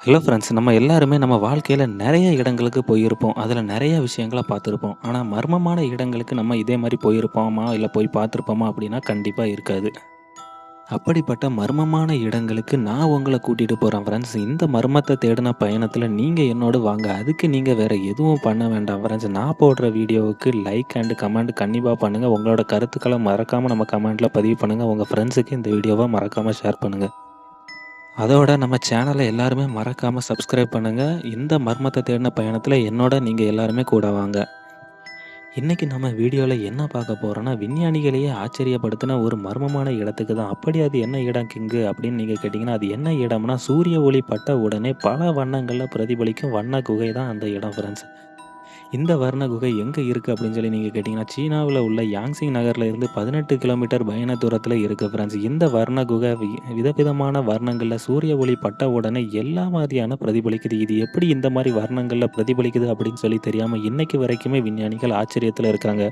Hello friends. நம்ம எல்லாருமே நம்ம வாழ்க்கையில நெறைய இடங்களுக்கு போயிருப்போம். அதில நெறைய விஷயங்கள பார்த்துருப்போம். ஆனா, மர்மமான இடங்களுக்கு நம்ம இதே மாரி போயிருப்போமா? இல்ல போய் பார்த்துருப்போமா? அப்படின்னா கண்டிப்பா இருக்காது. அப்படிப்பட்ட மர்மமான இடங்களுக்கு நான் உங்கள கூட்டிட்டு போறேன் ஃப்ரெண்ட்ஸ். இந்த மர்மத்த தேடுன பயணத்தில நீங்க என்னோடு வாங்க. அதுக்கு நீங்க வேற எதுவும் பண்ண வேண்டாம் ஃப்ரெண்ட்ஸ். நான் போடுற வீடியோவுக்கு லைக் அண்ட் கமெண்ட் கண்டிப்பா பண்ணுங்க. உங்களோட கருத்துக்கள மறக்காம நம்ம கமெண்ட்ல பதிவு பண்ணுங்க. உங்க ஃப்ரெண்ட்ஸுக்கு இந்த வீடியோவ மறக்காம ஷேர் பண்ணுங்க. அதோட நம்ம சேனல எல்லாருமே மறக்காம சப்ஸ்கிரைப் பண்ணுங்க. இந்த மர்மத்த தேடின பயணத்துல என்னோட நீங்க எல்லாருமே கூட வாங்க. இன்னைக்கு நம்ம வீடியோல என்ன பார்க்க போறோம்னா, விஞ்ஞானிகளையே ஆச்சரியப்படுத்தின ஒரு மர்மமான இடத்துக்கு தான். அப்படி அது என்ன இடம் கிங்கு அப்படின்னு நீங்க கேட்டீங்கன்னா, அது என்ன இடம்னா, சூரிய ஒளி பட்ட உடனே பல வண்ணங்கள்ல பிரதிபலிக்கும் வண்ண குகை தான் அந்த இடம் ஃப்ரெண்ட்ஸ். இந்த வர்ண குகை எங்க இருக்கு அப்படின்னு சொல்லி நீங்க கேட்டீங்கன்னா, சீனாவுல உள்ள யாங்சிங் நகர்ல இருந்து 18 கிலோமீட்டர் பயண தூரத்துல இருக்கு ஃப்ரெண்ட்ஸ். இந்த வர்ண குகை விதவிதமான வர்ணங்கள்ல சூரிய ஒளி பட்ட உடனே எல்லா மாதிரியான பிரதிபலிக்குது. இது எப்படி இந்த மாரி வர்ணங்கள்ல பிரதிபலிக்குது அப்படின்னு சொல்லி தெரியாம இன்னைக்கு வரைக்குமே விஞ்ஞானிகள் ஆச்சரியத்துல இருக்காங்க.